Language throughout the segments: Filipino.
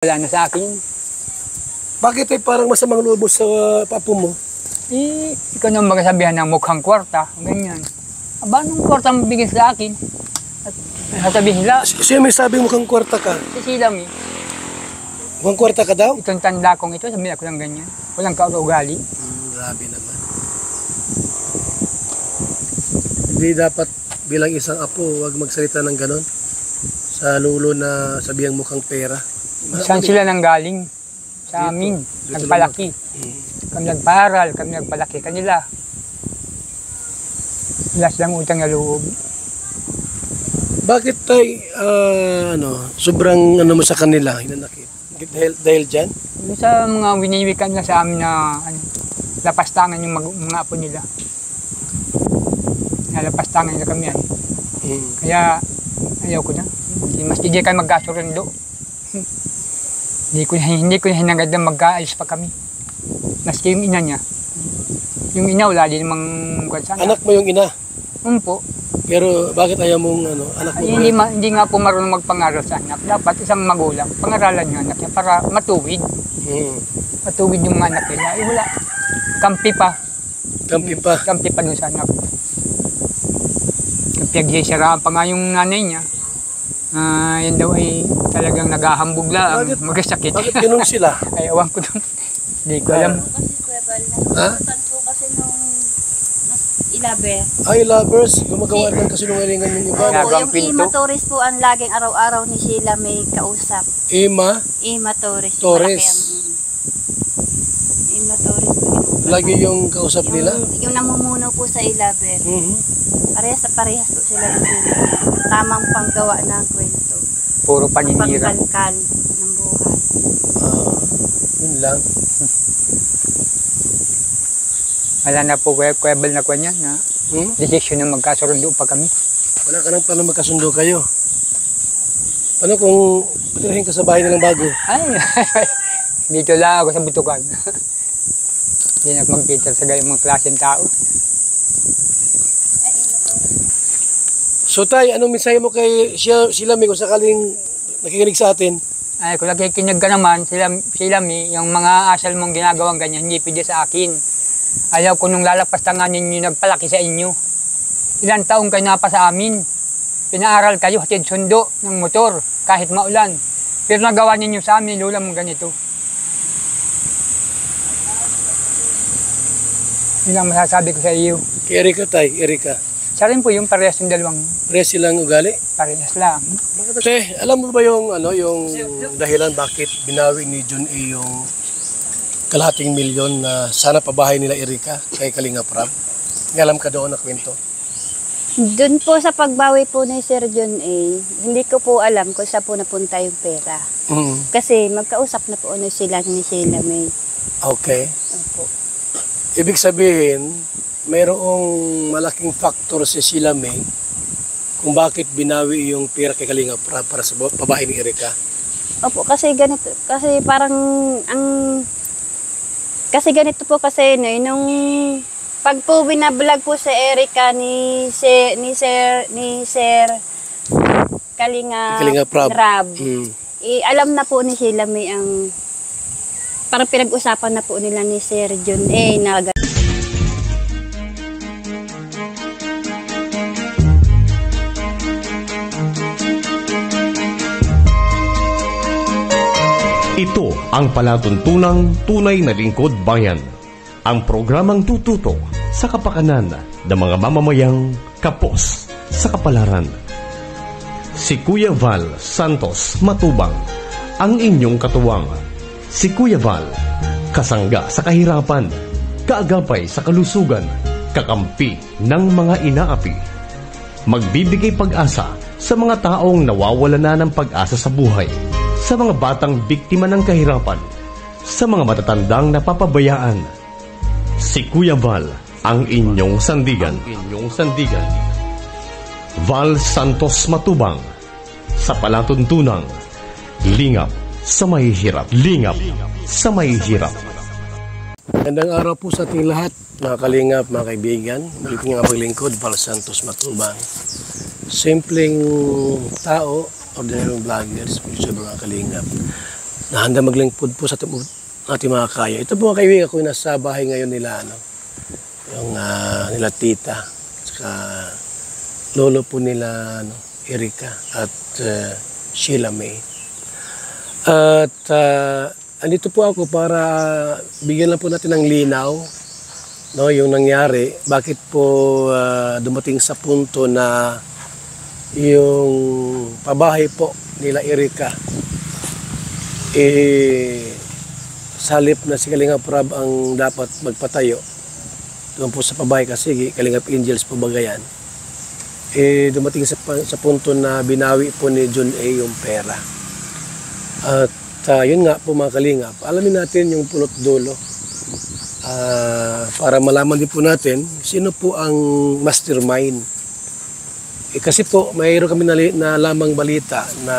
Wala na sa akin. Bakit ay parang masamang loob sa papo mo? Ikaw na magsasabihan ng mukhang kwarta, ganyan. Aba, anong kwarta mo bigyan sa akin? At sasabihin nila, Siya may sabing mukhang kwarta ka. si Silam eh. Mukhang kwarta ka daw? Itong tanda kong ito, sabihin ako ng ganyan. Walang kaugali. Grabe naman. Hindi dapat bilang isang apo, huwag magsalita ng ganon. Sa lulo na sabihang mukhang pera. Saan sila nang galing? Sa amin. Nagpalaki. Kami nagparal, kami nagpalaki kanila. Wala silang utang na loob. Bakit tay, sobrang mo sa kanila, hinanakit? Dahil dyan? Yung sa mga winiwikan na sa amin na lapastangan yung mga apo nila. Nalapastangan nila kami yan. Kaya ayaw ko na. Mas hindi kayo magkasurundo. Hindi ko na hinagad na magkaayos pa kami. Maski yung ina niya. Yung ina wala din namang kwansana. Anak mo yung ina? Po. Pero bakit ayaw mong anak mo? Hindi nga po marunong magpangaral sa anak. Dapat isang magulang, pangaralan yung anak niya para matuwid. Matuwid yung anak nila. Wala. Kampi pa. Kampi pa? Kampi pa dun sa anak. Pinagsisiraan pa nga yung nanay niya. Yan daw ay talagang naghahambog lang, magkasakit. Bakit ganun sila? Ay, awan ko doon. Hindi ko alam. Ha? Kasi nung ilabe. Ay, lovers, gumagawa ng kasinungalingan yung iba. Yung Ima Torres po ang laging araw-araw ni Sheila may kausap. Ima Torres. Torres. Ima Torres po. Lagi yung kausap nila? Yung namumuno po sa ilabe. Parehas po sila ng Sheila. Tamang panggawa ng kwento. Puro paninira. Pangkalkal ng buhay. Yun lang. Wala na po kwebal na kanya na decision na magkasurundo pa kami. Wala ka nang plano magkasundo kayo. Ano kung patirahin ka sa bahay nilang bago? Ay, dito lang ako sa butukan. Hindi na magkita sa gayong mga klaseng tao. So tay, anong mensahe mo kay sila may kung sakaling nakikinig sa atin? Ay, kung nakikinig ka naman, sila mi, yung mga asal mong ginagawang ganyan, hindi pwede sa akin. Ayaw ko nung lalapastangan ninyo nagpalaki sa inyo. Ilang taong kayo na pa sa amin. Pinaaral kayo, hatid sundo ng motor, kahit maulan. Pero nagawa ninyo sa amin, lula mong ganito. Yun lang masasabi ko sa iyo. Kay Erika tay, Erika. Sa rin po yung parehas ng dalawang. Parehas silang ugali? Parehas lang. Kasi alam mo ba yung dahilan bakit binawi ni John A yung kalahating milyon na sana pabahay nila Erika kay Kalinga Prab? May alam ka doon na kwento? Doon po sa pagbawi po ni Sir John A, hindi ko po alam kung saan po napunta yung pera. Kasi magkausap na po sila ni Sheila May. Okay. Opo. Ibig sabihin, mayroong malaking factor si Sheila May kung bakit binawi yung pera kay Kalinga Prab para sa pabahay ni Erika. Opo, kasi ganito, kasi parang kasi ganito po kasi nung pag po binablog po sa Erika ni Sir Kalinga Prab. Alam na po ni Sheila May ang parang pinag-usapan na po nila ni Sir John A na Ito ang palatuntunang tunay na lingkod bayan. Ang programang tututo sa kapakanan ng mga mamamayang kapos sa kapalaran. Si Kuya Val Santos Matubang, ang inyong katuwang. Si Kuya Val, kasangga sa kahirapan, kaagapay sa kalusugan, kakampi ng mga inaapi. Magbibigay pag-asa sa mga taong nawawala na ng pag-asa sa buhay, sa mga batang biktima ng kahirapan, sa mga matatandang napapabayaan. Si Kuya Val, ang inyong sandigan. Val Santos Matubang, sa palatuntunang lingap sa mahihirap. Magandang araw po sa ating lahat, mga kalingap, mga kaibigan. Muli po nga paglingkod, Val Santos Matubang. Simpleng tao, ordinaryong vloggers, sa mga kalingap. na handa maglingkod po sa ating mga kaya. Ito po mga kaibigan ko yung nasa bahay ngayon nila, yung nila tita, saka lolo po nila Erika at Sheila May. At andito po ako para bigyan lang po natin ng linaw, yung nangyari, bakit po dumating sa punto na yung pabahay po nila Erika salip na si Kalingap Rab ang dapat magpatayo doon po sa pabahay kasi Kalingap Angels po bagayan, dumating sa punto na binawi po ni John A yung pera. At yun nga po mga Kalingap, alamin natin yung punot dulo para malaman din po natin sino po ang mastermind. Kasi po mayroon kami na lamang balita na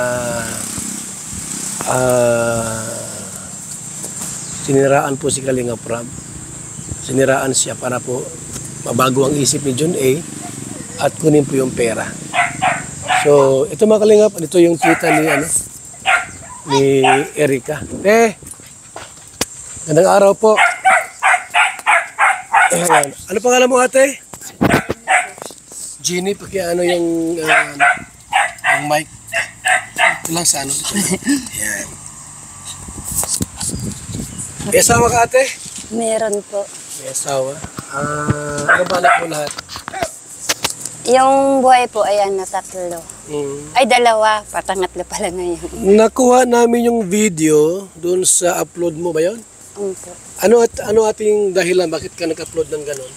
siniraan po si Kalingap Rab. Siniraan siya para po mabago ang isip ni John A at kunin po yung pera. So ito mga Kalingap, ito yung tita ni Erika. Gandang araw po. Ayan. Ano pangalan mo ate? Jeannie, yung mic. Ito lang sa ano. Ayan. May asawa ka ate? Meron po. May asawa. Ano ba anak mo lahat? Yung buhay po, ayan na 3. Ay, 2. Patangatlo pala ngayon. Nakuha namin yung video doon sa upload mo ba yun? Opo. Ano ating dahilan? Bakit ka nag-upload ng ganon?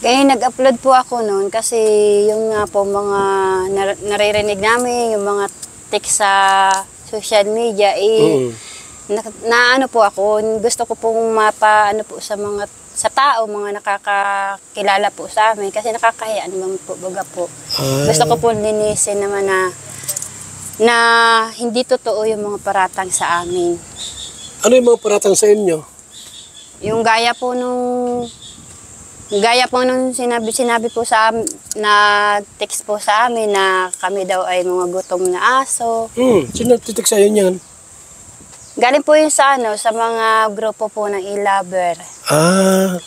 Kaya nag-upload po ako noon kasi yung nga po mga naririnig namin, yung mga text sa social media, na po ako, gusto ko pong mapaano po sa tao, mga nakakakilala po sa amin kasi nakakahiya naman po, baga po. Gusto ko po linisin naman na hindi totoo yung mga paratang sa amin. Ano yung mga paratang sa inyo? Yung gaya po nung sinabi po sa amin, nag-text po sa amin na kami daw ay mga gutom na aso. Sino nagtitik sa'yo niyan? Galing po yun sa mga grupo po ng e-lover.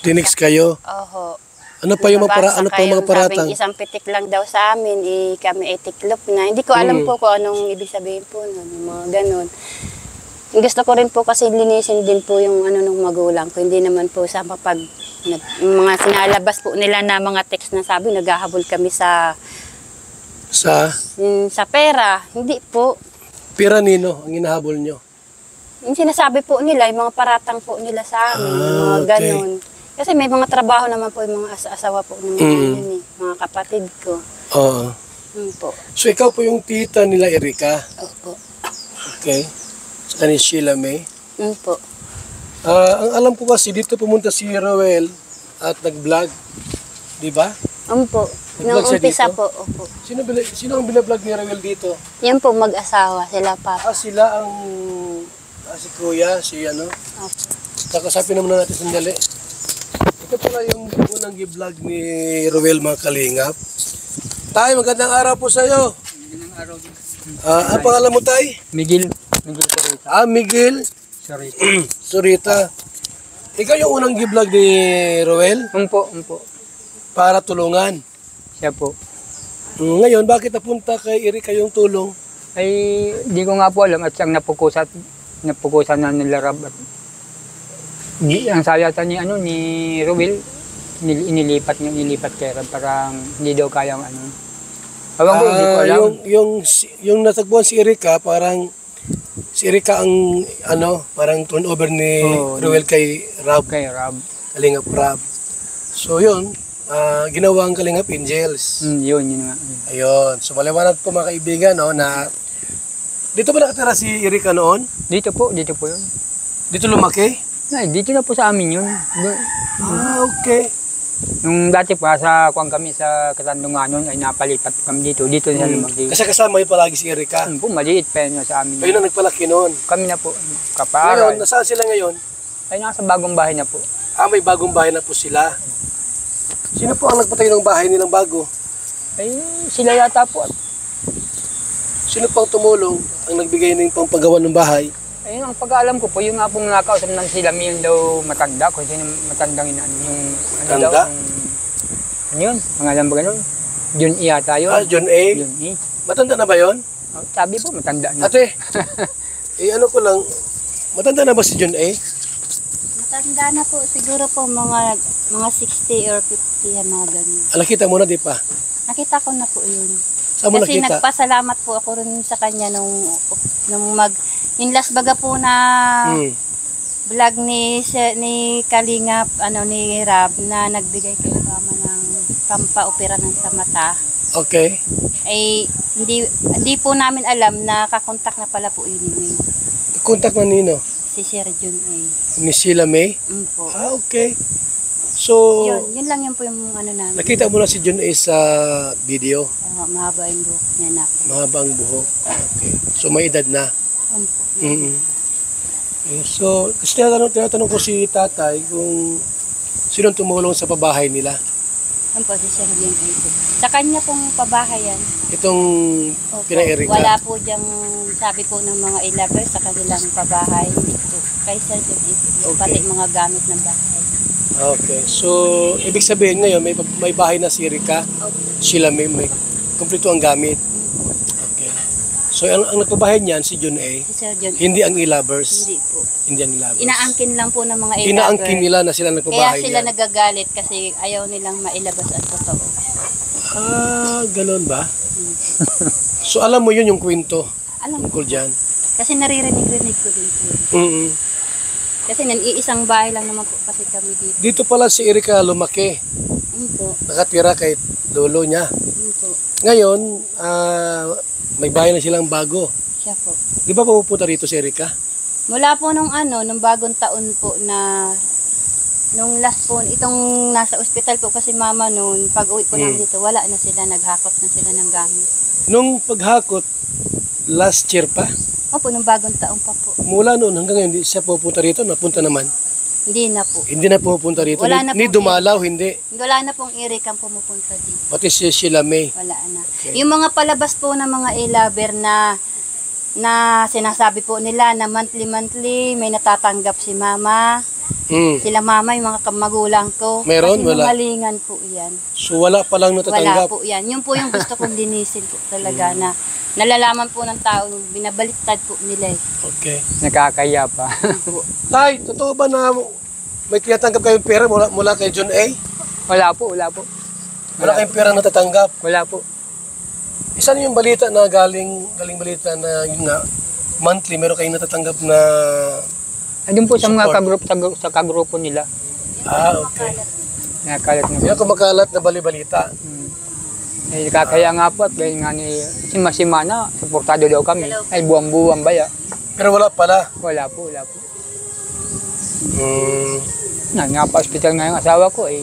Tinext kayo? Oho. Ano pa yung mga paratang? Sabing isang pitik lang daw sa amin, kami ay tiklop na. Hindi ko alam po kung anong ibig sabihin po nun, yung mga ganun. Gusto ko rin po kasi linisin din po yung nung magulang ko. Hindi naman po sa yung mga sinalabas po nila na mga text na sabi, naghahabol kami sa pera. Hindi po. Pera nino ang hinahabol nyo? Yung sinasabi po nila, yung mga paratang po nila sa amin, yung mga ganun. Kasi may mga trabaho naman po yung mga asawa po ng mga kapatid ko. Oo. Po. So ikaw po yung tita nila Erika? Opo. Okay. Sa ni Sheila May? Po. Ang alam ko kasi dito pumunta si Roel at nag-vlog. Di ba? Po. Nung umpisa po. Opo. Sino ang binablog ni Roel dito? Yan po, mag-asawa. Sila pa. Sila ang si Kuya, Opo. Kakasapin naman natin sandali. Ito pala yung unang i-vlog ni Roel mga Kalingap. Tay, magandang araw po sa iyo. Magandang araw din. Ang pangalan mo, Tay? Miguel Surita. Miguel Surita. Ikaw yung unang i-vlog ni Roel? Umpo. Para tulungan. Siya po. Ngayon, bakit napunta kay Erika yung tulong? Ay, di ko nga po alam at siyang napukusan na nila Rab. Ang sayata ni Ruel, inilipat kay Rab, parang hindi daw kayang Ewan ko, hindi ko alam. Yung natagpuan si Erika, parang si Erika ang parang turnover ni Ruel kay Rab. Kalingap Rab. So yun, ginawang Kalingap Angels. Yun nga. Ayun. So maliwanag po mga kaibigan na dito ba nakatira si Erika noon? Dito po yun. Dito lumaki? Ay, dito na po sa amin yun. Okay. Nung dati pa kung kami sa Katandunganon ay napalipat kami dito. Dito na lumaki. Kasi kasama yung palagi si Erika. Po, maliit pa yun sa amin. Kayo na nagpalaki noon. Kami na po, kapaaral. Ngayon, nasaan sila ngayon? Ay, nasa bagong bahay na po. May bagong bahay na po sila. Sino po ang nagpatayo ng bahay nilang bago? Ay, sila yata po. Sino pang tumulong ang nagbigay ng pangpagawa ng bahay? Ayun, ang pag-aalam ko po, yung nga pong nakausap ng sila, yung daw matanda, kung sino matandang ina, yung ano Tanda? daw, ano yun, pangalan ba ganun? John E. yata yun. John A. John E. Matanda na ba yon? Oh, sabi po, matanda na. Ate, ano ko lang, matanda na ba si John A? Matanda na po, siguro po mga 60 or 50 yan, mga ganun. Nakita mo na, di pa? Nakita ko na po yun. Saan mo Kasi nakita? nagpasalamat po ako rin sa kanya nung yung last baga po na vlog ni Kalingap, ni Rab, na nagbigay kay mama ng pampaopera ng sa mata. Okay. Ay, hindi po namin alam na kakontak na pala po yun yun. Contact na nino? Si Sir Jun A. Ni Sheila May? Po. Okay. So, Yun lang yun po yung namin. nakita mo na si John A sa video? Mahaba yung buhok niya na po. Mahaba ang buhok. Okay. So, may edad na? Po. So, kasi tinatanong ko si tatay kung sino tumulong sa pabahay nila. Po, si Sir Jun A po. Sa kanya pong pabahayan. Itong Opo. pina-Erika. Wala po diyang sabi po ng mga ilabers sa kanilang pabahay. Hindi po. Kay Sir Jun A po. Okay. Pati mga gamit ng bahay. Okay. So, ibig sabihin ngayon, may bahay na si Erika. Sheila May kumpleto ang gamit. Okay. So, ang nagpabahay niyan, si John A. Si Sir Jun A. Hindi ang e-lovers. Hindi po. Hindi ang e-lovers. Inaangkin lang po ng mga ilabers. Inaangkin nila na sila Kaya nagpabahay sila niyan. nagagalit kasi ayaw nilang mailabas ang totoo. Ganun ba? So, alam mo yun yung kwento Alam ko. tungkol dyan. Kasi naririnig-rinig ko din po. Kasi iisang bahay lang naman po kasi kami dito. Dito pala si Erika lumaki. Po. Nakatira kay lolo niya. Po. Ngayon, may bahay na silang bago. Siya po. Di ba pupunta rito si Erika? Mula po nung bagong taon po na nung last po, itong nasa ospital po kasi mama noon, pag uwi po namin dito, wala na sila, naghakot na sila ng gamit. Nung paghakot, last year pa, Opo, nung bagong taon pa po. mula noon hanggang ngayon, hindi siya pupunta rito, napunta naman. Hindi na po. Hindi na pupunta rito. Wala na Ni po dumalaw, hindi. Wala na pong Eric ang pumupunta dito. Pati si Sheila May. Wala na. Okay. Yung mga palabas po ng mga e-lover na sinasabi po nila na monthly may natatanggap si mama. Sila mama, yung mga magulang ko. Meron? Kasi Wala? malingan po yan. So wala palang Wala natatanggap. po yan. Yun po yung gusto kong linisin po talaga na nalalaman po ng tao, binabaliktad po nila eh. Okay. Nakakaya pa. Tay, totoo ba na may tinatanggap kayong pera mula kay John A? Wala po, wala po. Wala kayong pera natatanggap? Wala po. Isa na yung balita na galing balita na yun nga, monthly meron kayong natatanggap na Andun po sa mga Support. sa kagrupo nila. okay. Nakakalat na po. Yan kumakalat na bali-balita. Eh, kakaya nga po at dahil nga ni si Mana, suportado daw kami. Ay buwang-buwang baya. Pero wala pala. Wala po, wala po. Mm. Nga-hospital nga yung asawa ko eh.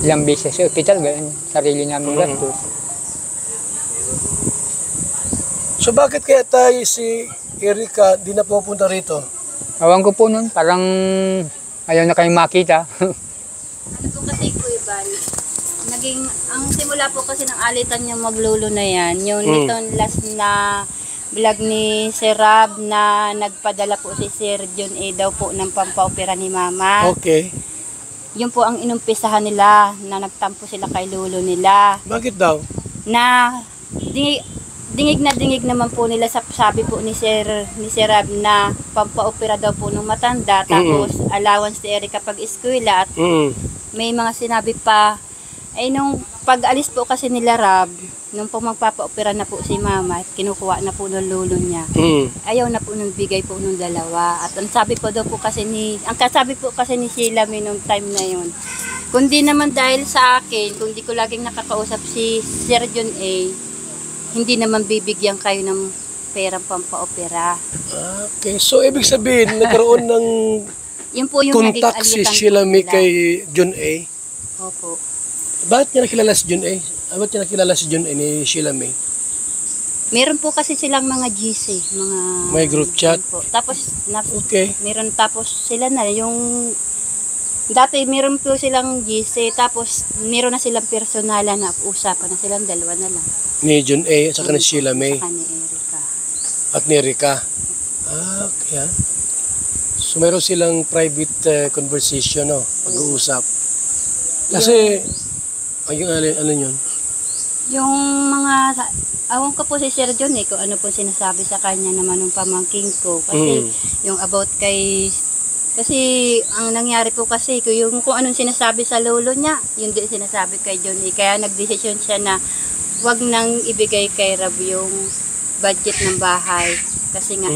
Ilang beses sa hospital, ganyan, sarili namin gastos. So bakit kaya tayo si Erika di na pupunta rito? Awan ko po nun, parang ayaw na kayong makita. Ano po kasi Kuya Bal, ang simula po kasi ng alitan yung maglolo na yan, yung nitong last na vlog ni Sir Rab na nagpadala po si Sir John A daw po ng pampaopera ni Mama. Okay. Yun po ang inumpisahan nila na nagtampo sila kay lolo nila. Bakit daw? Na dingig naman po nila sa sabi po ni Sir Rab na pampaopera daw po ng matanda tapos allowance ni Erika pag eskwela at may mga sinabi pa ay nung pag-alis po kasi nila Rab nung po magpapaopera na po si Mama kinukuha na po ng lolo niya ayaw na po nung bigay po nung dalawa at ang sabi po daw po kasi ni Sheila May nung time na yun kundi naman dahil sa akin kung di ko laging nakakausap si Sir John A hindi naman bibigyan kayo ng perang pampaopera. Okay. So ibig sabihin nagkaroon ng Yun po yung naging contact si alitan Sheila po May nila. kay John A. Opo. Bakit niya nakilala si John A? Bakit niya nakilala si John A ni Sheila May? Meron po kasi silang mga GC, mga May group chat? Po. Tapos Okay. meron tapos sila na yung dati meron po silang GC tapos meron na silang personalan na usapan na silang dalawa na lang. Ni John A at saka ni Sheila May Saka ni Erika. at ni Erika. Okay. So meron silang private conversation, no? Pag-uusap. Kasi, ano yun? Yung mga, awan ko po si Sir John kung ano po sinasabi sa kanya naman ng pamangking ko. Kasi yung about kasi ang nangyari po kasi, kung anong sinasabi sa lolo niya, yun din sinasabi kay John. Kaya nagdesisyon siya na wag nang ibigay kay Rab yung budget ng bahay. Kasi nga,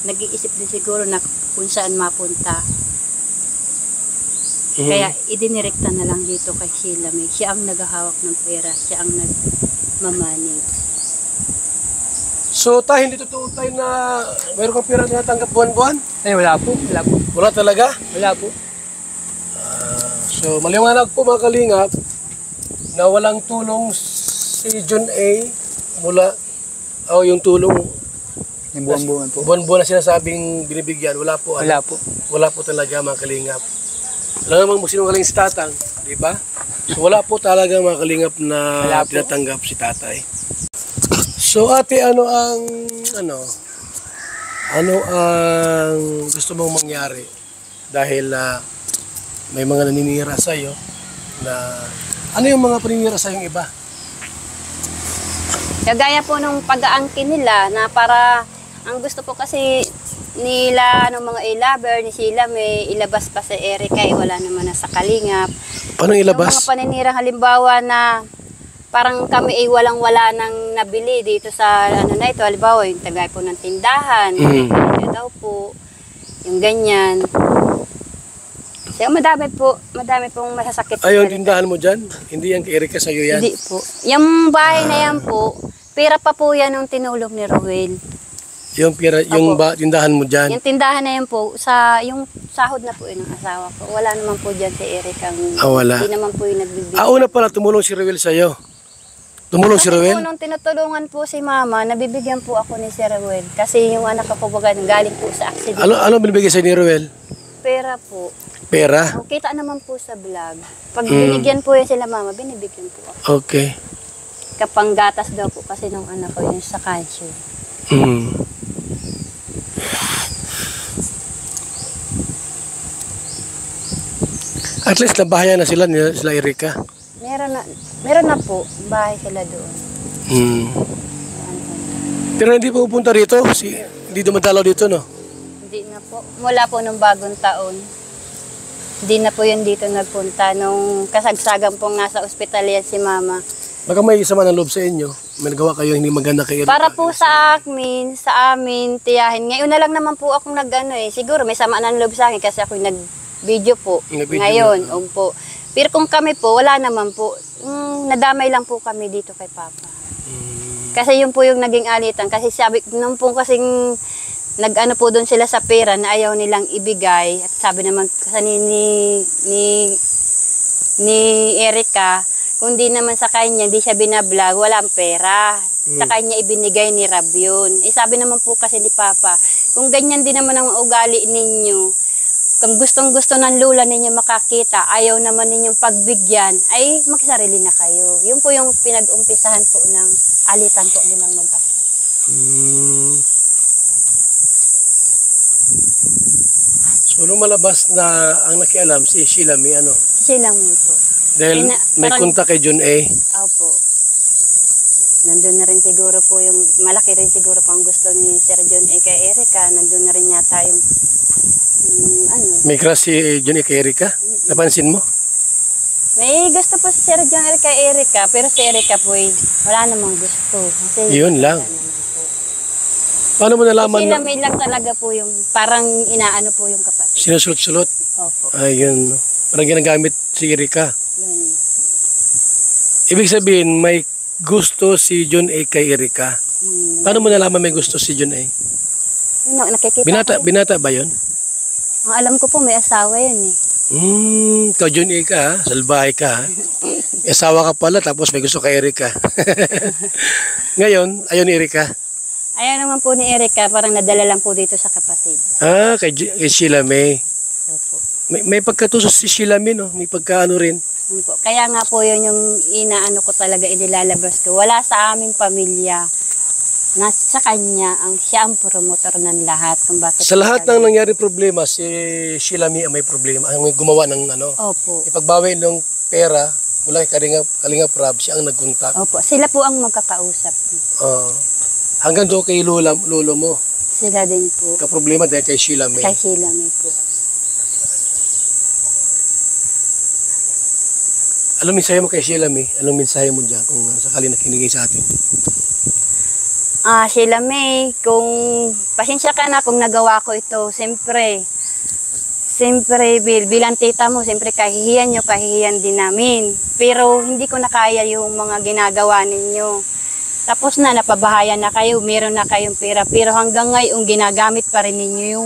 nag-iisip din siguro na kung saan mapunta. Kaya idinirekta na lang dito kay Sheila May. Siya ang naghahawak ng pera, siya ang nagmamanage. So tayo, hindi totoo tayo na meron kang pera na natanggap buwan-buwan? Ay, wala po. Wala po. Wala talaga? Wala po. So maliwanag po mga kalingap na walang tulong si John A. mula, yung tulong Yung buwan-buwan po. buwan-buwan na sinasabing binibigyan, wala po. Wala po. Wala po talaga mga kalingap. Alam namang magsinungaling si tatang, di ba? So wala po talaga mga kalingap na tinatanggap si tatay. So ate, ano ang gusto mong mangyari? Dahil may mga naninira sa iyo na ano yung mga paninira sa yung iba? Kagaya po nung pag-aangkin nila na para, ang gusto po kasi nila ng mga lover ni Sheila May ilabas pa si Erica, wala naman na sa kalingap. Paano Yung ilabas? mga paninirang halimbawa na parang kami ay walang-wala nang nabili dito sa na ito, halimbawa yung tagay po ng tindahan, ito daw po, yung ganyan. So, madami pong masasakit. Ay, yung tindahan mo dyan? Hindi yan kay Erica, sa'yo yan? Hindi po. Yung bahay na yan po, pera pa po yan ng tinulong ni Ruel. Yung tindahan mo dyan? Yung tindahan na yan po, yung sahod na po yun ng asawa ko. Wala naman po dyan si Eric ang wala. hindi naman po yung nagbibigay. Una pala, tumulong si Ruel sa'yo. Tumulong si Ruel? Nung tinutulungan po si Mama, nabibigyan po ako ni Sir Ruel. Kasi yung anak ko po galing po sa accident. Ano binibigay sa'yo ni Ruel? Pera po. Pera? Kita naman po sa vlog. Pag binigyan po yun sila Mama, binibigyan po ako. Okay. Kapanggatas daw po kasi nung anak ko yun sa cancer. At least nabahayan na sila Erica. Meron na po, bahay sila doon. Pero hindi pupunta rito? Hindi dumadalaw dito, no? Hindi na po. Mula po nung bagong taon. Hindi na po yun dito nagpunta. Nung kasagsagan pong nasa ospital yan si Mama. Baka may sama ng loob sa inyo. May nagawa kayo hindi maganda kay Erica. Para po sa amin, tiyahin. Ngayon na lang naman po akong siguro may sama ng loob sa akin kasi ako nag-video po. Ngayon, po. Pero kung kami po, wala naman po. Nadamay lang po kami dito kay Papa. Kasi yun po yung naging alitan. Kasi nung po kasing nag-ano po doon sila sa pera na ayaw nilang ibigay. At sabi naman kasi ni Erica, kung di naman sa kanya, di siya binablog, walang pera. Sa kanya ibinigay ni Rab yun. Sabi naman po kasi ni Papa, kung ganyan din naman ang ugali ninyo, kung gustong-gusto ng lula ninyo makakita, ayaw naman ninyong pagbigyan, ay magsarili na kayo. Yun po yung pinag-umpisahan po ng alitan po nilang mag-ako. So, nung malabas na ang nakialam, si Sheila May Silang mo po. Dahil may kontak kay John A. Opo. Nandun na rin siguro po yung, malaki rin siguro po ang gusto ni Sir John A. kay Erica. Nandun na rin yata yung, May crush si John A. kay Erica? Napansin mo? May gusto po si Sir John A. kay Erica, pero si Erica po wala namang gusto. Kasi Yun lang. Paano mo nalaman Sila may lang talaga po yung, parang inaano po yung kapatid. Sinusulot-sulot? Opo. Ayun. Parang ginagamit si Erica. Yun. Ibig sabihin, may gusto si John A. kay Erica. Paano mo nalaman may gusto si John A? Nakikita Binata ba yun? Ang alam ko po, may asawa yun eh. Ikaw John A. ka ha? Salbahay ka ha? May asawa ka pala tapos may gusto kay Erica. Ngayon, ayaw ni Erica. Ayaw naman po ni Erica, parang nadala lang po dito sa kapatid. Kay Sheila May. Opo. May pagkatusos si Sheila May, no? May pagkaano rin. Yun po. Kaya nga po yun yung inaano ko talaga inilalabas ko. Wala sa aming pamilya nasa kanya, siya ang promotor ng lahat. Kung bakit Sa lahat ng nangyari problema, si Sheila May ang may problema. Ang may gumawa ng Opo. ipagbawi ng pera mula kay Kalinga Prab, siya ang nagkontak. Opo. Sila po ang magkakausap. Hanggang doon kay lolo mo. Sila din po. Kaproblema dahil kay Sheila May. Kay Sheila May po. Anong mensahe mo kay Sheila May? Anong mensahe mo dyan kung sakali nakinig sa atin? Sheila May, kung pasensya ka na kung nagawa ko ito, siyempre bilang tita mo, siyempre kahihiyan din namin. Pero hindi ko na kaya yung mga ginagawa ninyo. Tapos na, napabahayan na kayo, meron na kayong pera. Pero hanggang ngayon, ginagamit pa rin ninyo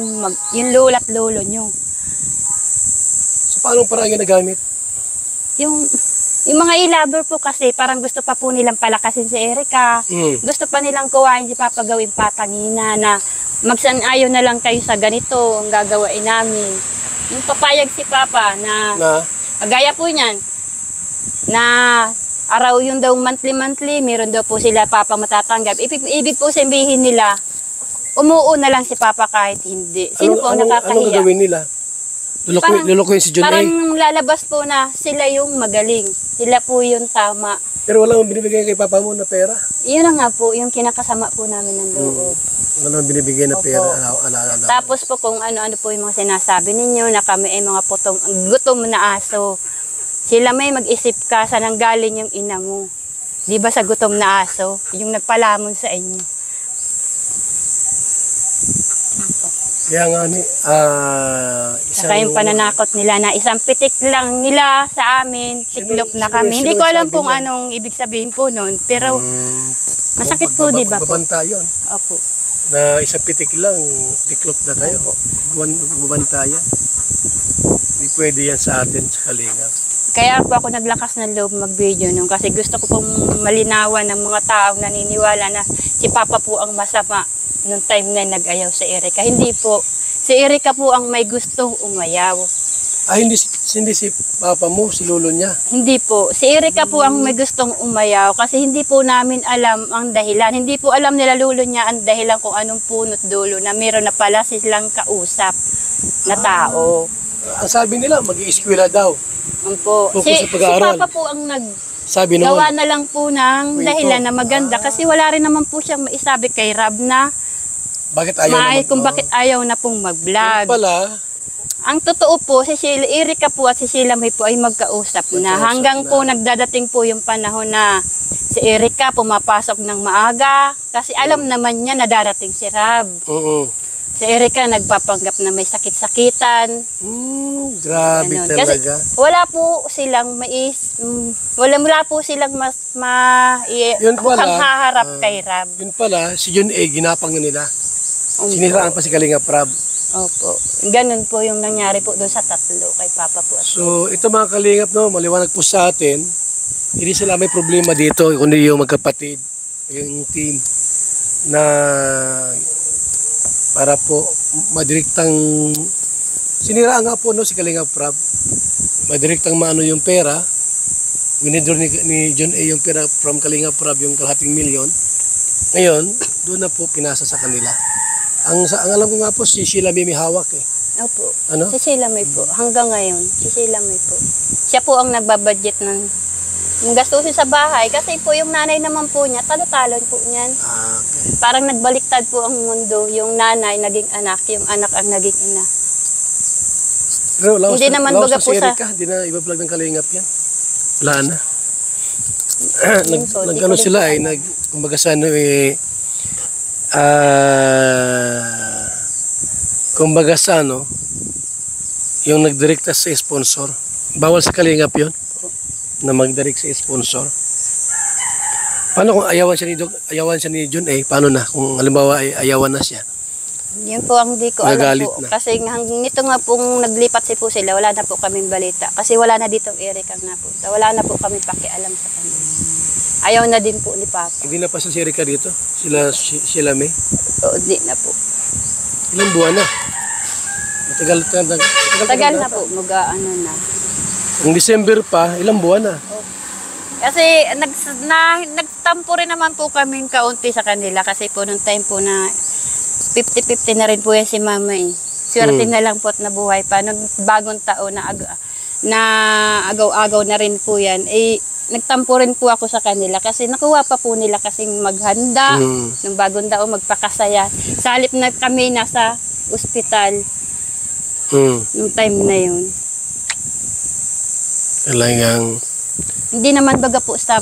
yung lolo at lolo nyo. So paano parang ginagamit? Yung mga i-lover po kasi, parang gusto pa po nilang palakasin si Erica. Gusto pa nilang kuhain si Papa gawing patangina na magsan-ayon na lang kayo sa ganito ang gagawain namin. Yung papayag si Papa na gaya po niyan, na araw yun daw monthly, meron daw po sila Papa matatanggap. Ibig po sabihin nila, umuo na lang si Papa kahit hindi. Sino po ang nakakahiya? Anong gagawin nila? Lulukuhin si John A. Parang lalabas po na sila yung magaling. Sila po yung tama. Pero wala mong binibigay kay Papa mo na pera? Iyon na nga po, yung kinakasama po namin ng loob. Wala mong binibigay na pera? Tapos po kung ano-ano po yung mga sinasabi ninyo na kami ay mga gutom na aso. Sila May mag-isip ka saan ang galing yung ina mo. Di ba sa gutom na aso? Yung nagpalamon sa inyo. Kaya nga Saka yung pananakot nila na isang pitik lang nila sa amin, tiklop na kami. Hindi ko alam kung anong ibig sabihin po noon, pero masakit po, di ba po? Magbabanta yun. Opo. Na isang pitik lang, tiklop na kayo. Magbabanta yan. Hindi pwede yan sa atin, sa Kalinga. Kaya po ako naglakas ng loob mag-video nung kasi gusto ko pong malinawan ng mga taong naniniwala na si Papa po ang masama nung time na nag-ayaw sa Erica. Hindi po. Si Erica po ang may gustong umayaw. Hindi si Papa mo, si lolo niya. Hindi po. Si Erica po ang may gustong umayaw kasi hindi po namin alam ang dahilan. Hindi po alam nila lolo niya ang dahilan kung anong punot dulo na meron na pala silang kausap na tao. Ang sabi nila, mag-i-eskwela daw. Po. Si Papa po ang sabi gawa na lang po ng dahilan na maganda kasi wala rin naman po siyang maisabi kay Rab na bakit ayaw kung bakit ayaw na pong mag-vlog. Pala, ang totoo po, si Erica po at si Sheila May po ay magkausap na. Hanggang po nagdadating po yung panahon na si Erica pumapasok ng maaga kasi alam naman niya na darating si Rab. Si Erica nagpapanggap na may sakit-sakitan. Grabe Ganun. talaga. Kasi wala po silang wala po silang mukhang haharap kay Rab. Yun pala, si John A. ginapang na nila. Siniraan pa si Kalinga Prab. Opo. Ganun po yung nangyari po doon sa tatlo kay Papa po. So, ito mga Kalingap, maliwanag po sa atin, hindi sila may problema dito, kundi yung magkapatid, yung team, na para po madiriktang, siniraan nga po si Kalinga Prab, madiriktang maano yung pera, winidor ni John A. yung pera from Kalinga Prab, yung kalahating milyon. Ngayon, doon na po pinasa sa kanila. Ang alam ko nga po, si Sheila May hawak eh. Opo. Ano? Si Sheila May po. Hanggang ngayon, si Sheila May po. Siya po ang nagbabudget ng gastusin sa bahay. Kasi po yung nanay naman po niya, talo-talon po niyan. Okay. Parang nagbaliktad po ang mundo. Yung nanay naging anak, yung anak ang naging ina. Pero laos Hindi naman baga po si sa... Erica, hindi na iba-vlog ng Kalingap yan. Wala na. So, Nagkano sila eh, kumbaga sa ano eh, kumbaga sa ano, yung nagdirekta sa sponsor. Bawal sa Kalingap yun, na magdirect sa sponsor. Paano kung ayawan siya ni John A, paano na? Kung halimbawa ay ayawan na siya. Yun po ang di ko alam Nagalit po. na. Kasi nito nga pong naglipat si po sila, wala na po kaming balita. Kasi wala na dito Erica na po. Wala na po kami pakialam sa kanila. Ayaw na din po ni Papa. Hindi na pa si Erica dito? Sheila May? O, di na po. Ilang buwan na? Tagal na po, ano na. Ang December pa, ilang buwan na? Kasi nagtampo rin naman po kaming kaunti sa kanila kasi po nung time po na 50-50 na rin po yan si mama eh. Swerte na lang po at nabuhay pa. Nung bagong taon na agaw-agaw na rin po yan, eh nagtampo rin po ako sa kanila kasi nakuha pa po nila kasing maghanda nung bagong taon, magpakasaya. Sa halip na kami nasa ospital nung time na yun. Talagang, Hindi naman baga po sa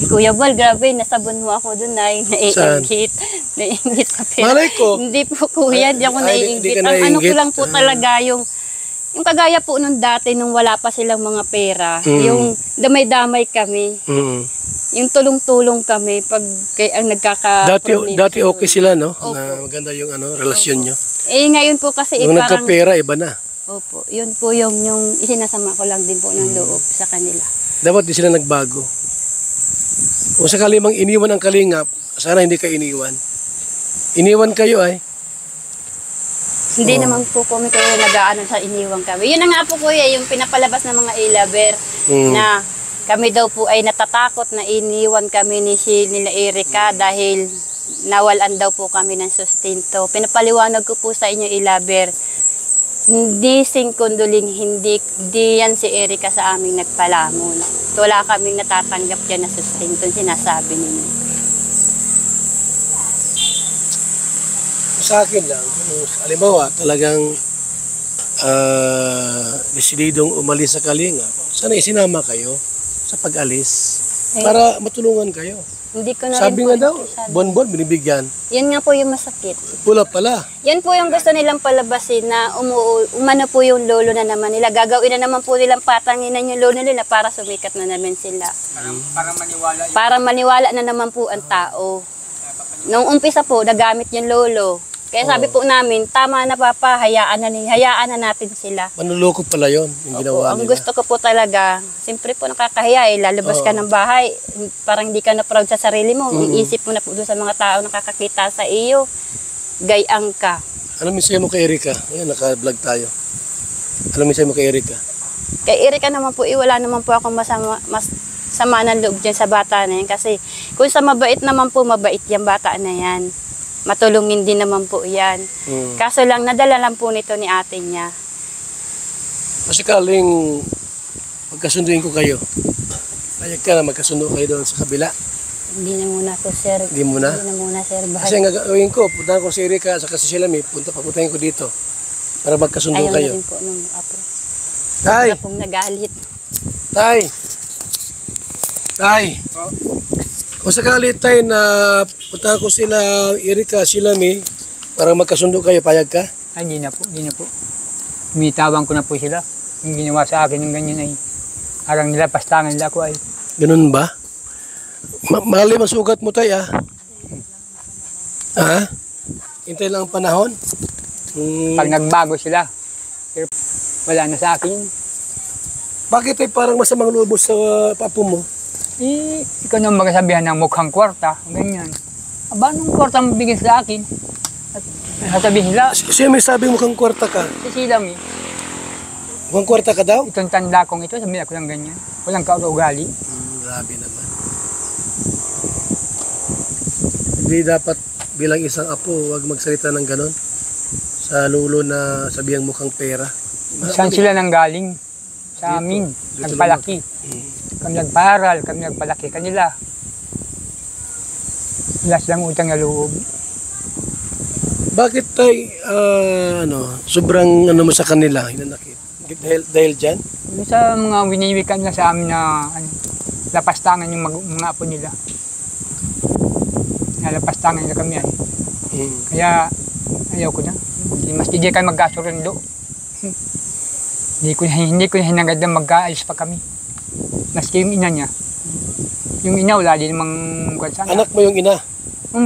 Kuya Bal, grabe, nasabon mo ako dun na naiingit. Naiingit sa pera. malay ko, Hindi po kuya, di ako Ay, hindi naiingit. ka Ang ano ko naiinggit? lang po talaga yung kagaya po nung dati nung wala pa silang mga pera, yung damay-damay kami, yung tulong-tulong kami pag ang dati okay sila, no? Opo. Na maganda yung relasyon nyo. Eh ngayon po kasi Nung parang, nagkapera, iba na. opo, yun po yung isinasama ko lang din po ng loob sa kanila. Dapat di sila nagbago. Kung sakali mang iniwan ang kalingap, sana hindi ka iniwan. Iniwan kayo ay. Hindi naman po kami kayo nag-aano sa iniwang kami. Yun na nga po kuya, yung pinapalabas ng mga ilaber na kami daw po ay natatakot na iniwan kami nila Erika dahil nawalan daw po kami ng sustento. Pinapaliwanag ko po sa inyo ilaber, hindi singkunduling, hindi yan si Erika sa aming nagpalamon. Wala kaming natatanggap dyan na sustento, sinasabi ninyo. Sa akin lang, halimbawa, talagang desididong umalis sa kalingap, sana isinama kayo sa pag-alis para matulungan kayo. Hindi ko na Sabi rin nga po daw, masyado. buwan-buwan binibigyan. Yan nga po yung masakit. Pula pala. Yan po yung gusto nilang palabasin na umano po yung lolo na naman nila. Gagawin na naman po nilang patanginan yung lolo nila para sumikat na naman sila. Para maniwala na naman po ang tao. Nung umpisa po, nagamit yung lolo. Kaya sabi po namin, tama na papa, hayaan na natin sila. Manluloko pala yon yung ginawa Ang nila. gusto ko po talaga, siyempre po nakakahiya eh, lalabas ka ng bahay, parang hindi ka na proud sa sarili mo, iisip mo na po doon sa mga tao nakakakita sa iyo, gayang ka. Ano mensahe mo kay Erika? Ayan, naka-vlog tayo. Ano mensahe mo kay Erika? Kay Erika naman po, wala naman po akong sama ng loob dyan sa bata na yan, kasi kung sa mabait naman po, mabait yung bata na yan. Matulungin din naman po yan. Kaso lang, nadala lang po nito ni ate niya. Kasi kaling magkasunduin ko kayo. Payag ka na magkasundo kayo doon sa kabila. Hindi na muna po, sir. Hindi muna? Hindi na muna, sir. Kasi ang gagawin ko, puntahan ko si Erika sa kasi sila may papuntahin ko dito para magkasundo Ayaw kayo. na rin po nung apo. Tay! Wala pong nagalit. Tay! Tay! Kung sakali tayo na puntahan ko sila Erika, sila may para magkasundo kayo, payag ka? Ay, hindi na po. Umitawan ko na po sila. Yung ginawa sa akin ng ganyan ay arang nila, pastangan nila ko ay. Ganun ba? Malalim ang sugat mo tayo, ah. Ha? Hintay lang ang panahon. Pag nagbago sila, pero wala na sa akin. Bakit ay parang masamang loob mo sa papo mo? Eh, ikaw nang magsasabihan ng mukhang kwarta, ganyan. Aba, anong kwarta mo bigyan sa akin? At sasabihin nila, Siya may sabi mo kang kwarta ka. si Silam eh. Mukhang kwarta ka daw? Itong tanda kong ito, sabihin ako ng ganyan. Walang kaugali. Grabe naman. Hindi dapat bilang isang apo, huwag magsalita ng ganon. Sa lulo na sabihang mukhang pera. Saan sila nang galing? Sa amin, nagpalaki. Kami nagparal, kami nagpalaki kanila. Wala silang utang na loob. Bakit tayo, sobrang mo sa kanila, hinanakit? Dahil dyan? Yung sa mga winiwikan na sa amin na lapastangan yung mga apo nila. Nalapastangan nila kami ay. Kaya ayaw ko na. Mas hindi kayo magkasurundo. Hindi ko na hinagad na magkaalis pa kami. Maski yung ina niya. Yung ina wala din namang sana. Anak mo yung ina.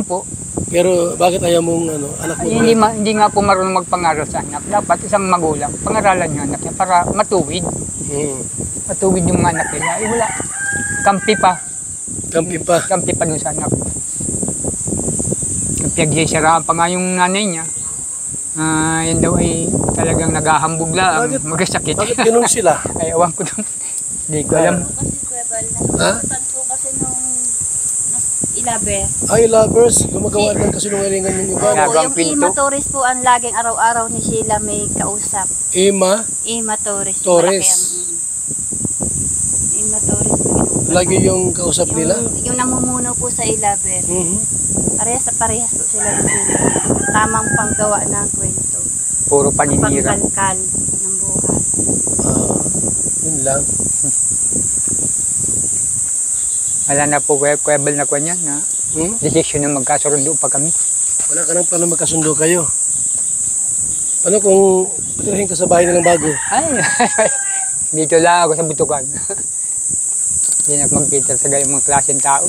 Po. Pero bakit ayaw mong anak mo? Ay, hindi nga po marunong magpangaral sa anak. Dapat isang magulang, pangaralan yung anak niya para matuwid. Matuwid yung mga anak nila. Ay wala. Kampi pa. Kampi pa. Kampi pa dun sa anak. Pinagsisiraan pa nga yung nanay niya. Yan daw ay talagang naghahambog lang, magasakit. Bakit ganun sila? Ay, awan ko doon. Hindi ko alam. Ha? Nasukatan po kasi nung ilaber. Ay, lovers, gumagawa ng kasinungalingan yung iba. Kaya- Opo, Gagang yung pinto. Ima Torres po ang laging araw-araw ni Sheila may kausap. Ima, Ima Torres. Torres. Malaki Ima Torres po yung, lagi yung kausap nila. yung namumuno po sa ilaber. Mhm. Parehas po sila ni Sheila. Tamang panggawa ng kwento. Puro paninira. Pagkalkal ng buhay. Yun lang. Wala na po kwebal na kanya na Hmm? desisyon na magkasundo pa kami. Wala ka nang paano magkasundo kayo. Ano kung patirahin ka sa bahay nilang bago? Ay, dito lang ako sa butukan. Hindi na ako mag-Peter sa gayong mga klaseng tao.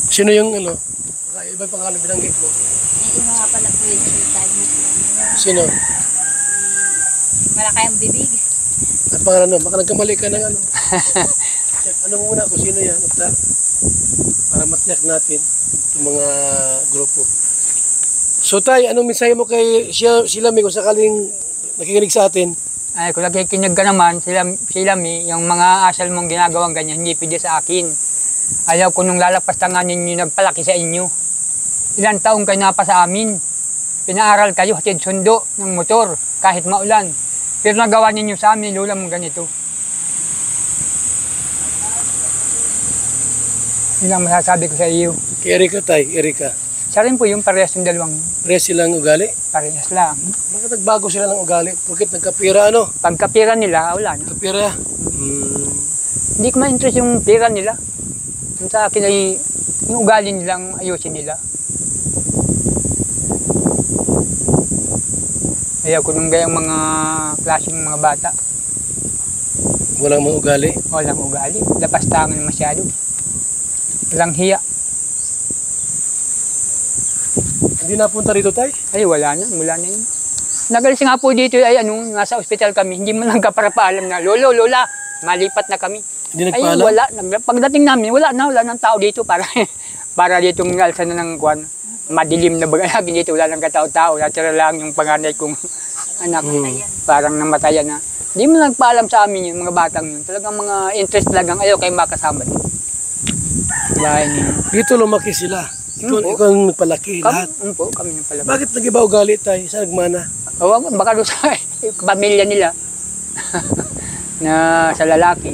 Sino yung ano? Iba pangalan binanggit mo? Ima nga pala po yung sitay mo. Sino? Malaki ang bibig. At pangalan ano? Baka nagkamali ka ng ano? Check, ano muna kung sino yan? At para matiyak natin yung mga grupo. So tay, anong mensahe mo kay sila May kung sakaling nakikinig sa atin? Ay, kung nakikinig ka naman, sila Mi, yung mga asal mong ginagawang ganyan, hindi pwede sa akin. Ayaw ko nung lalapastangan ninyo, nagpalaki sa inyo. Ilang taong kayo napa sa amin. Pinaaral kayo, hatid sundo ng motor, kahit maulan. Pero nagawa ninyo sa amin, lula mong ganito. Yun ang masasabi ko sa iyo. Kay Erika tay, Erika. Siya rin po yung parehas ng dalawang Pares silang ugali? parehas lang. Bakit nagbago sila ng ugali? Bakit nagkapira ano? Pagkapira nila, wala na. Nagkapira? Hindi ko ma-interest yung pira nila. Yung sa akin ay yung ugali nilang ayusin nila. Ayaw ko nung gayang mga klaseng mga bata. Walang mga ugali? Walang ugali. Lapastangan masyado. Walang hiya. Hindi napunta rito tay? Ay, wala na. Mula na yun. Nagalis nga po dito ay nasa ospital kami. Hindi mo lang kapara-paalam na, Lolo, Lola, malipat na kami. Hindi Ay, nagpaalam? wala. Pagdating namin, wala nang tao dito para para dito ng alsa na ng kwan. Madilim na baga lagi dito, wala nang katao-tao. Natira lang yung panganay kong anak. Parang namatayan na. Hindi mo nagpaalam sa amin yung mga batang yun. Talagang mga interest talagang ayaw kayo makasama doon. Bahay niyo. Dito lumaki sila. Ikaw, Oo. ikaw ang nagpalaki lahat. Kami yung pala. Bakit nag-iba ugali tayo? Saan nagmana? Baka doon sa pamilya nila na sa lalaki.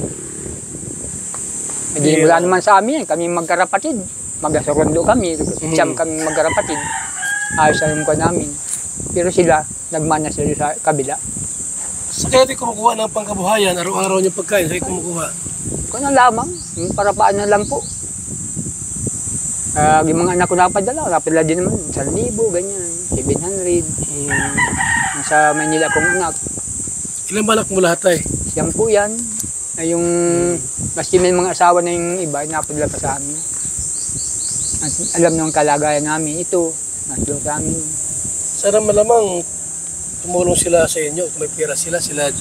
Hindi wala naman sa amin, kami magkarapatid. Magkasurundo kami, siyam kami magkarapatid. Ayos ang ko namin. Pero sila, nagmana sila sa kabila. Sa kaya tayo kumukuha ng pangkabuhayan, araw-araw yung pagkain, sa'yo kumukuha. Kung ano lamang, yung parapaan na lang po. Yung mga anak ko napadala din naman, 1,000, ganyan, 700. Sa Manila kong anak, Ilang balak mo lahat tayo? siyam po yan. Ay yung, maski may mga asawa na yung iba, napadala pa sa amin. At alam nung kalagayan namin, ito, naslo sa amin. Sana malamang tumulong sila sa inyo. Kung may pera sila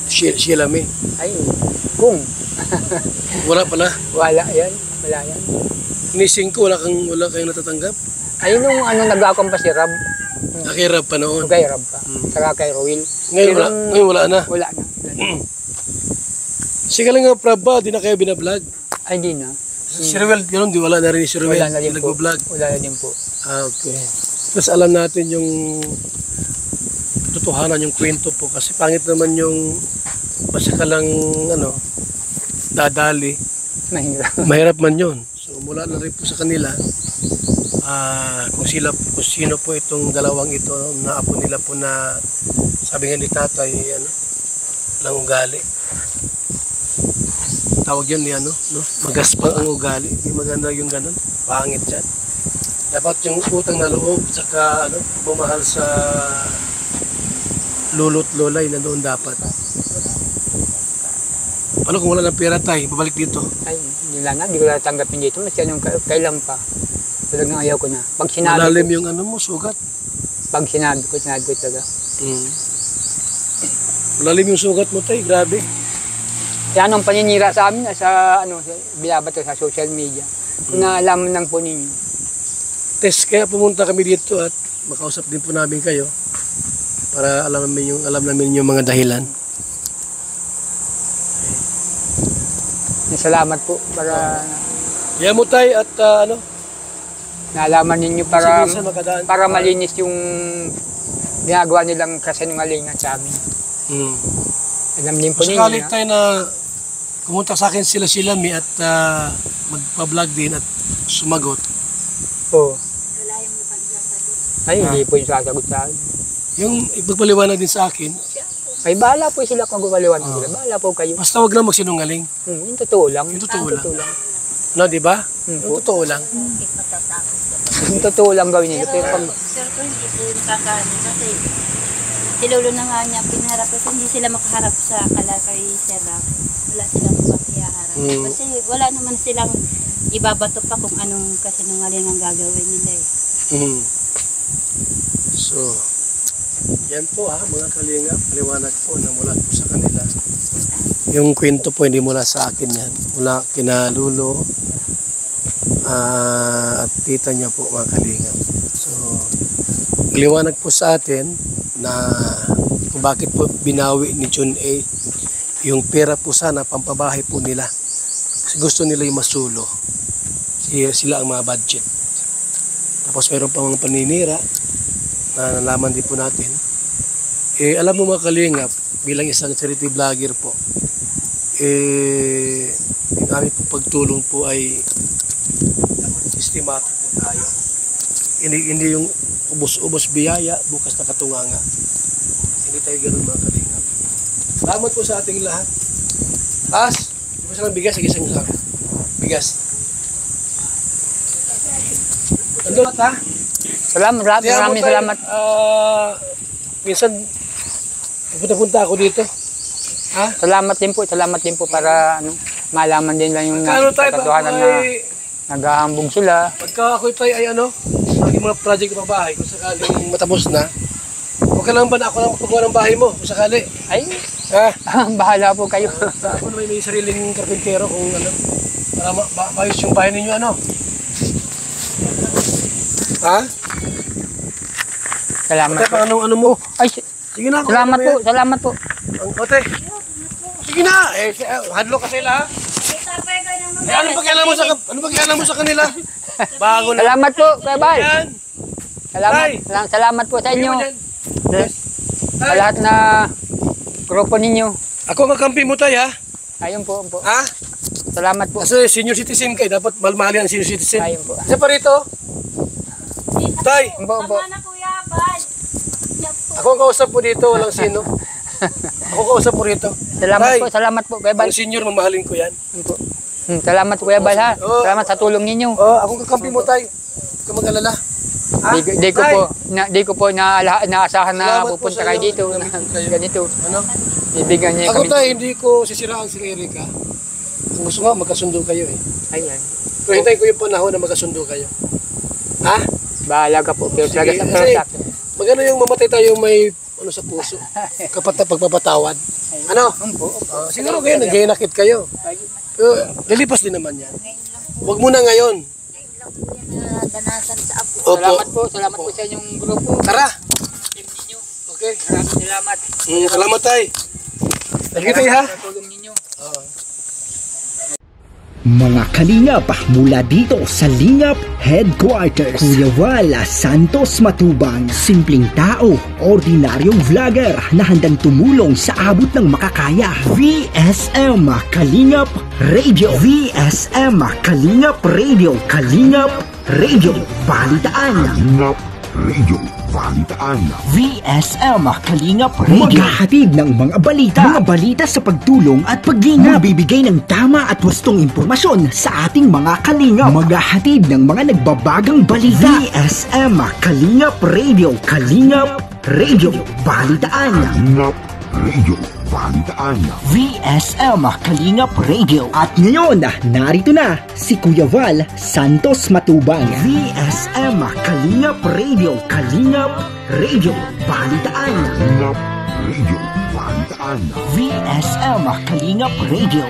Sheila May. Ay, kung, Wala pala. wala yan. Nising ko, wala kayong natatanggap. Ay, nung nag-akong pa si Rab, Nakirap pa noon. kay Rab pa, saka kay Roel. Ngayon Pero, wala na. Wala na. Sige lang nga, Prab ba? Di na kayo binablog. Ay, di na. Si Ruel, yun, di wala na rin si Ruel. Wala na din po. Nag-vlog. Wala na din po. Okay. Tapos alam natin yung totohanan, yung kwento po. Kasi pangit naman yung basta ka lang, dadali. Mahirap. Mahirap man yun. So mula na rin po sa kanila, kung sino po itong dalawang ito na apo nila po na sabi nga ni tatay, lang ugali. Tawag yan ni no? Magaspang ang ugali. Hindi maganda yung ganun. Pangit yan. Dapat yung utang na loob, saka bumahal sa lolo't lola, yun na doon dapat. Ano kung wala ng pera tayo, babalik dito? Ay, hindi lang na. Hindi ko natanggapin dito. Mas yan yung kailan pa. Talagang ayaw ko na. Pag sinabi Malalim ko, yung sugat. pag sinabi ko talaga. Malalim yung sugat mo tayo, grabe. Yan ang paninira sa amin sa binabato sa social media. Kung naalaman lang po ninyo. Kaya pumunta kami dito at makausap din po namin kayo para alam namin yung mga dahilan. Salamat po para Yan mo tay at nalaman ninyo para minsan makadaan. para malinis yung ginagawa nilang kasinungalingan sa amin. Alam din po Kung ninyo. sakali tayo na kumunta sa akin sila Mi at magpa-vlog din at sumagot. Oo. Ay, hindi po yung sasagot sa akin. Yung ipagpaliwanag din sa akin, Ay, bahala po sila kung gumaliwan sila. Bahala po kayo. basta wag lang magsinungaling. Yung totoo lang. Yung totoo lang. lang. No, di ba? po. Yung totoo lang. Yung totoo lang gawin nila. Pero pag Sir, ko hindi po yung kakaano kasi si Lolo na nga niya pinaharap kasi hindi sila makaharap sa kay Sir Rap. Wala silang mapiharap. Kasi wala naman silang ibabato pa kung anong kasinungaling ang gagawin nila eh. So, yan po mga kalinga, paliwanag po na mula po sa kanila. Yung kwento po hindi mula sa akin yan. Mula kina Lulo at tita niya po mga kalinga. So, paliwanag po sa atin na kung bakit po binawi ni John A. yung pera po sana pampabahay po nila. Kasi gusto nila yung masulo. Sila ang mga budget. Tapos mayroon pa mga paninira na nalaman din po natin. Alam mo mga kalingap, bilang isang charity vlogger po, yung aming pagtulong po ay systematic po tayo. Hindi yung ubos-ubos biyaya, bukas na katunganga. Hindi tayo ganun mga kalingap. Salamat po sa ating lahat. Pas, di ba silang bigas? Sige, isang bigas. Andun ha? salamat, maraming salamat. Minsan, pupunta ako dito. Ha? Salamat din po para malaman din lang yung Kano tayo, katotohanan na naghahambog sila. Pagka ako tayo ay lagi mga project ng bahay, kung sakaling matapos na, huwag ka lang ba na ako lang magpagawa ng bahay mo, kung sakali. Ay, Ha? bahala po kayo. Ako naman may sariling karpintero kung para maayos yung bahay ninyo Ha? Salamat Ate, po. ano mo? Ay, Sige na. salamat po. Ate, sige na. Hadlo ka sila ha? Ano pakialam mo sa kanila? Bago na. Salamat po, Kuya Bal. Yan. Salamat po sa inyo. Tingin mo dyan. Sa lahat na grupo ninyo. Ako ang kakampi mo tayo ha? Ayun po. Ha? Salamat po. Kasi senior citizen kayo, dapat mahal-mahalin ang senior citizen. Ayun po. Isa pa rito? Tay, Umpo. ako ang kausap po dito, walang sino. Ako kausap po rito. Salamat po, Kuya Bal. Ang senior, mamahalin ko yan. Ayun po. Salamat po, Kuya Bal ha. Oo. Salamat sa tulong ninyo. Ako kakampi mo tayo. Huwag ka mag-alala. Ha? Di ko po naasahan na Salamat po pupunta sa kayo iyo. dito. Nandito kayo. Ganito. Ano? Ibigyan niya Ako kami. tayo, hindi ko sisiraan si Erika. Ang gusto nga, magkasundo kayo eh. Ayun. Pero hintayin ko yung panahon na magkasundo kayo. Ha? Bahala ka po. Pero Sige, talaga kasi sa akin. magano yung mamatay tayo may sa puso. Pagpapatawad. Ano? Siguro kayo, nag-inakit kayo. Pero lilipas din naman yan. Huwag muna ngayon. Danasan sa apo. Salamat po sa inyong grupo. Tara. Team ninyo. Okay. Maraming salamat. Salamat tayo. Lagi tayo ha. Sa tulong ninyo. Mga kalingap mula dito sa Lingap Headquarters, Kuya Wala Santos Matubang, simpleng tao, ordinaryong vlogger na handang tumulong sa abot ng makakaya. VSM Kalingap Radio, VSM Kalingap Radio, Kalingap Radio Balitaan, Kalingap Radio Balitaan, VSM Kalingap Radio, maghahatid ng mga balita sa pagtulong at paglingap, bibigay ng tama at wastong impormasyon sa ating mga kalingap, maghahatid ng mga nagbabagang balita. VSM Kalingap Radio, Kalingap Radio Balitaan, Kalingap Radio Balitaan, VSM Kalingap Radio. At ngayon, narito na si Kuya Val Santos Matubang. VSM Kalingap Radio, Kalingap Radio Balitaan, Kalingap Radio Balitaan, VSM Kalingap Radio.